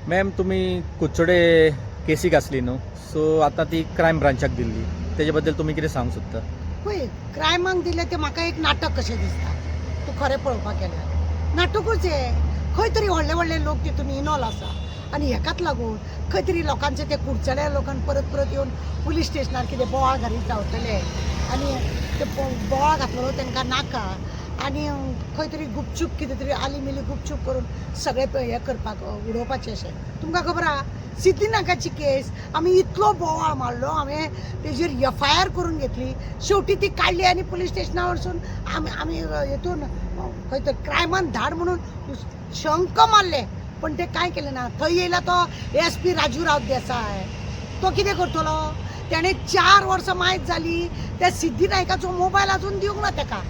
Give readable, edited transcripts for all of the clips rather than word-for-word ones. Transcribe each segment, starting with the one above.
Ma'am तुम्ही कुचडे केसीक आसली न्हू, सो आता ती क्रायम ब्रांचाक दिल्ली, तेजे बद्दल तुम्ही कितें सांगूंक सोदता? पळय क्रायमाक दिलें तें म्हाका एक नाटक कशें दिसता. तूं खरें पळोवपाक गेल्यार नाटकूच हें. खंय तरी व्हडले व्हडले लोक तितून इनवॉल्व आसा आनी हेकाच लागून खंय तरी लोकांचे ते कुडचड्या लोकांक परत परत येवन पुलीस स्टेशनार कितें बोवाळ घालीत रावतले आनी ते बोवाळ घातलो तांकां नाका आनी खंय तरी गुपचूप कितें तरी आली मिली गुपचूप करून सगळे हें करपाक उडोवपाचें अशें. तुमकां खबर आहा सिद्धीनाकाची केस आमी इतलो बोवाळ मारलो, हांवें तेजेर FIR करून घेतली. शेवटी ती काडली आनी पुलीस स्टेशनार वचून आमी हेतून खंय तर क्रायमान धाड म्हणून शंक मारले. पण ते काय केलें ना. थंय येयला तो SP राजूराव देसाय. तो कितें करतलो? त्याने 4 वर्सां मायज जाली त्या सिद्धी नायकाचो मोबायल अजून दिवंक ना ताका.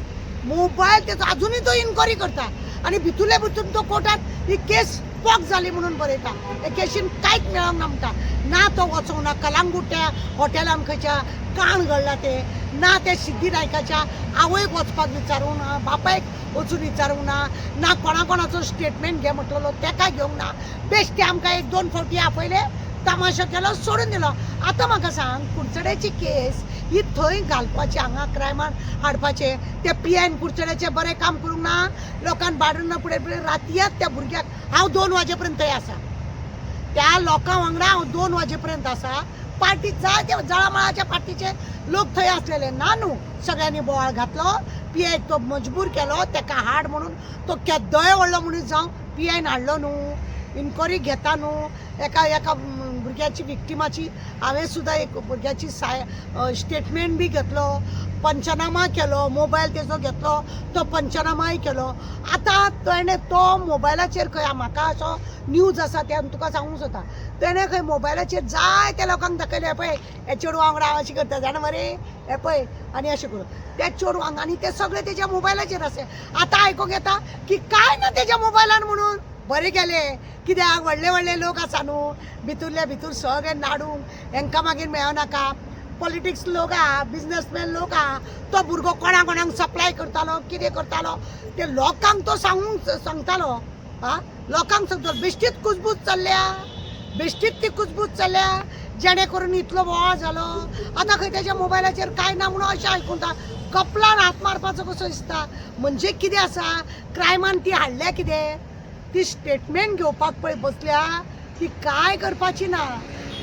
मोबायल तेचो अजुनूय तो इन्क्वायरी करता आनी भितूरले भितूर तो कोर्टात ही केस पॉक जाली म्हणून बरयता. त्या केशीन कांयच मेळोंक ना म्हणटा. ना तो वचोंक ना कलांगुट्ट्या हॉटेलान खंयच्या काण घडला ते, ना त्या सिद्धी नायकाच्या आवयक वचपाक विचारूंक ना, बापायक वचून विचारूंक ना, ना कोणाचो स्टेटमेंट घे म्हटलो तेका घेवंक ना. बेश्टे आमकां 1-2 फावटी आपयले, तमाशो केलो, सोडून दिलो. आतां म्हाका सांग कुडचड्याची केस ही थंय घालपाची, हांगा क्रायमान हाडपाचे. त्या PIन कुडचड्याचे बरें काम करूंक ना, लोकांक बाडून ना फुडें रातयात त्या भुरग्याक हांव 2 वाजेपर्यंत थंय आसा. त्या लोकां वांगडा हांव 2 वाजेपर्यंत आसा. पार्टी जाय त्या जळमाळाच्या पार्टीचे लोक थंय आसलेले ना न्हू. सगळ्यांनी बोवाळ घातलो, PIक तो मजबूर केलो तेका हाड म्हणून. तो केद्दोय व्हडलो मनीस जावं PIन हाडलो न्हू, इन्क्वायरी घेता न्हू. एका भुरग्याची विक्टिमाची हांवें सुद्दां एक भुरग्याची स्टेटमेंट बी घेतलो, पंचनामा केलो, मोबायल तेजो घेतलो, तो पंचनामाय केलो. आतां ताणें तो मोबायलाचेर खंय म्हाका असो न्यूज आसा ते तुका सांगूंक सोदता. ताणें खंय मोबायलाचेर जाय त्या लोकांक दाखयलें, हे पळय हे चेडवा वांगडा हांव अशें करता जाणा मरे, हे पळय आनी अशें करून त्या चेडवांक आनी ते सगळे तेज्या मोबायलाचेर आसले. आतां आयकूंक येता की काय ना तेज्या मोबायलान म्हणून. बरें गेलें, कित्याक व्हडले व्हडले लोक आसा न्हू, भितूरले भितूर सगळे नाडूंक हेंकां मागीर मेळनाका. पॉलिटिक्स लोक आहा, बिजनसमॅन लोक आहा, तो भुरगो कोणाक सप्लाय करतालो, कितें करतालो ते लोकांक तो सांगतालो. लोकांक सांगतालो. बेश्टीत कुजबूज चल्ल्या, बेश्टीत ती कुजबूज चल्ल्या, जेणे करून इतलो बोवाळ जालो. आतां खंय तेज्या मोबायलाचेर कांय ना म्हणून अशें आयकूंता. कपलान हात मारपाचो कसो दिसता. म्हणजे कितें आसा, क्रायमान ती हाडल्या कितें, ती स्टेटमेंट घेवपाक पळय बसल्या, ती काय करपाची ना.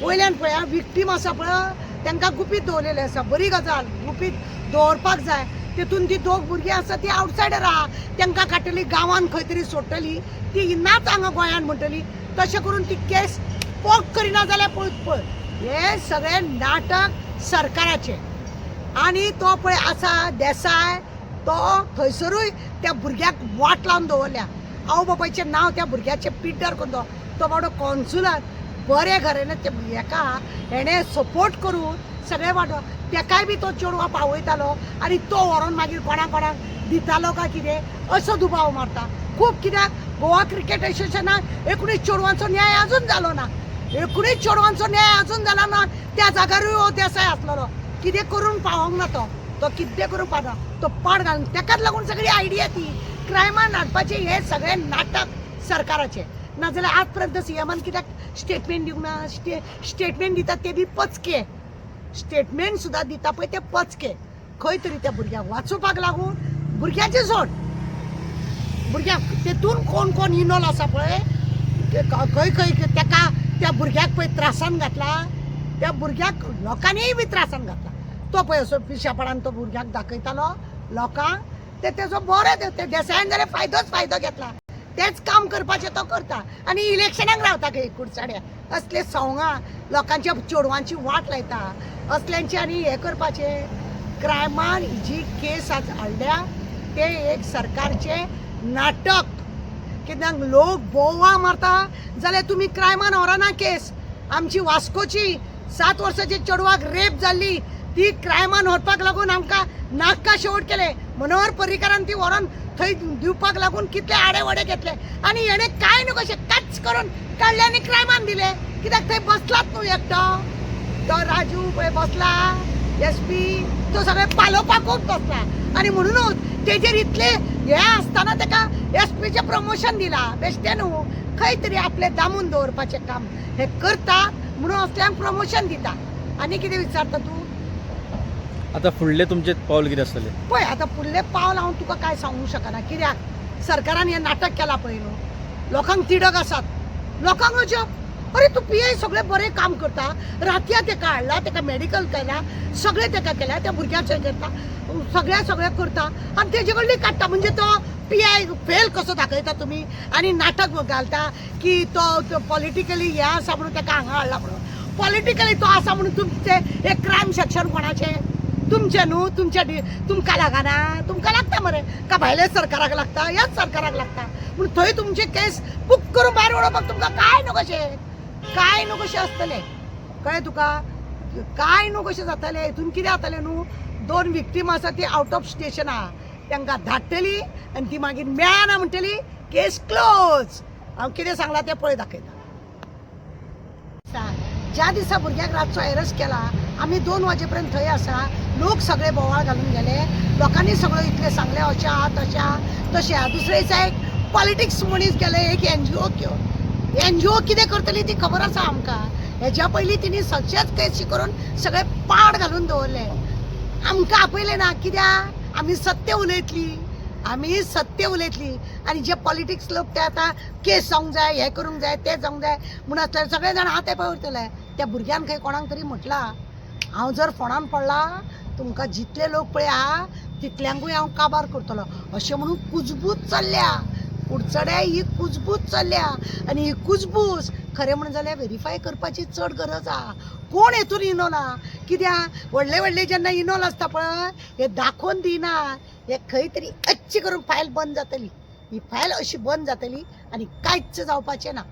वयल्यान पळया विक्टीम आसा पळय तांकां गुपीत दवरलेले आसा. बरी गजाल, गुपीत दवरपाक जाय. तेतून ती 2 भुरगीं आसा ती आवटसायडर आहा, तांकां काडटली गांवान खंय तरी सोडटली, ती नाच हांगा गोंयान म्हणटली. तशें करून ती केस पॉक करिना जाल्यार पळय हे सगळे नाटक सरकाराचे. आनी तो पळय आसा देसाय, तो थंयसरूय त्या भुरग्याक वाट लावन दवरल्या. आवय बापायचें नांव त्या भुरग्याचें पिड्ड्यार करून तो बाबडो कॉन्सुलार बरे घराने ते हेका हेणे सपोर्ट करून सगळे वाटो तेकाय बी तो चेडवा पावयतालो आनी तो व्हरोन मागीर कोणाक दितालो काय कितें असो दुबाव मारता. खूब कित्याक गोवा क्रिकेट एसोसिएशनाक 19 चेडवांचो न्याय अजून जालो ना. 19 चेडवांचो न्याय अजून जाला ना. त्या जाग्यारूय हो देसाय आसलेलो. कितें करून पावोंक ना तो कितें करून पावना, तो पाड घालून. तेकाच लागून सगळी आयडिया ती क्रायमान हाडपाचे हे सगळे नाटक सरकाराचे. नाजाल्यार आज पर्यंत CMन कित्याक स्टेटमेंट दिवंक ना. स्टेटमेंट दिता ते बी पचके. स्टेटमेंट सुद्दां दिता पळय ते पचके. खंय तरी त्या भुरग्याक वाचोवपाक लागून भुरग्याचें सोड, भुरग्याक तेतून कोण इनवॉल्व आसा पळय खंय तेका त्या भुरग्याक पळय त्रासान घातला. त्या भुरग्याक लोकांनीय बी त्रासान घातला. तो पळय असो पिशापणान तो भुरग्याक दाखयतालो लोकांक. तेजो बरें ते देसायान जाल्यार फायदो घेतला. तेच काम करपाचें तो करता आनी इलेक्शनाक रावता खंय कुडचड्या. असले सवंगां लोकांच्या चेडवांची वाट लायता असल्यांची आनी हें करपाचें. क्रायमान जी केस आज हाडल्या ते एक सरकारचे नाटक. कित्याक लोक बोवाळ मारता जाल्यार तुमी क्रायमान व्हरना केस. आमची वास्कोची 7 वर्साची चेडवाक रेप जाल्ली ती क्रायमान व्हरपाक लागून आमकां नाका शेवट केले. मनोहर पर्रीकारान ती व्हरोन थंय दिवपाक लागून कितले आडेवडे घेतले आनी हेणे कांय न्हू कशें कच करून काडले आनी क्रायमान दिले. कित्याक थंय बसलात न्हू एकटो तो राजू पळय बसला SP तो सगळे पालोपाकूच बसला आणि म्हणूनच तेजेर इतले हे असताना ताका एसपीचे प्रमोशन दिला बेश्टे न्हू खंय तरी आपले दामून दवरपाचें काम हे करता म्हणून असल्यांक प्रमोशन दिता आनी कितें विचारता तूं आता फुडले तुमचे पावल कितें आसतले पळय आतां फुडले पावल हांव तुका काय सांगूंक शकना कित्याक सरकारान हें नाटक केलां पळय न्हू लोकांक तिडक आसात लोकांक अजब अरे तू पीआय सगळे बरे काम करता रातया तेका हाडला तेका मेडिकल केला सगळे तेका केल्या त्या भुरग्याचें करता सगळें करता आनी तेजे कडली काडटा म्हणजे तो पीआय फेल कसो दाखयता तुमी आनी नाटक घालता की तो पॉलिटिकली हे आसा म्हणून तेका हांगा हाडला म्हणून पॉलिटिकली तो आसा म्हणून तुमचे एक क्रायम सेक्शन कोणाचें तुमचे न्हू तुमकां लागना तुमकां लागता मरे का भायल्या सरकाराक लागता ह्याच सरकाराक लागता पूण थंय तुमचे केस बूक करून भायर उडोवपाक तुमकां काय न्हू कशें आसतलें कळ्ळें तुका काय न्हू कशें जातलें हितून कितें जातलें न्हू 2 विक्टीम आसा ती आउट ऑफ स्टेशन आहा तांकां धाडटली आनी ती मागीर मेळना म्हणटली केस क्लोज हांव कितें सांगलां तें पळय दाखयता ज्या दिसा भुरग्याक रातचो एरेस्ट केला आमी 2 वाजेपर्यंत थंय आसा लोक सगळे बोवाळ घालून गेले लोकांनी सगळं इतलें सांगलें अशें आहा तशें आहा तशें आहा दुसरे दिसा एक पॉलिटिक्स मनीस गेले एक एनजीओ घेवन एनजीओ कितें करतली ती खबर आसा आमकां हेज्या पयलीं तिणी सदचेच केसी करून सगळे पाड घालून दवरले आमकां आपयलें ना कित्याक आमी सत्य उलयतली आनी जे पॉलिटिक्स लोक ते आतां केस जावंक जाय हें करूंक जाय तें जावंक जाय म्हणून आसल्यार सगळे जाण हात पळय उरतले त्या भुरग्यान खंय कोणाक तरी म्हटलां हांव जर फोंडान पडला तुमकां जितले लोक पळय आहा तितल्यांकूय हांव काबार करतलो अशें म्हणून कुजबूज चल्ल्या कुडचड्या ही कुजबूज चल्ल्या आनी ही कुजबूज खरें म्हणून जाल्यार व्हेरीफाय करपाची चड गरज आहा कोण हेतून इनोला कित्याक व्हडले जेन्ना इनोल आसता पळय हे दाखोवन दिना हे खंय तरी अच्छी करून फायल बंद जातली ही फायल अशी बंद जातली आनी कांयच जावपाचें ना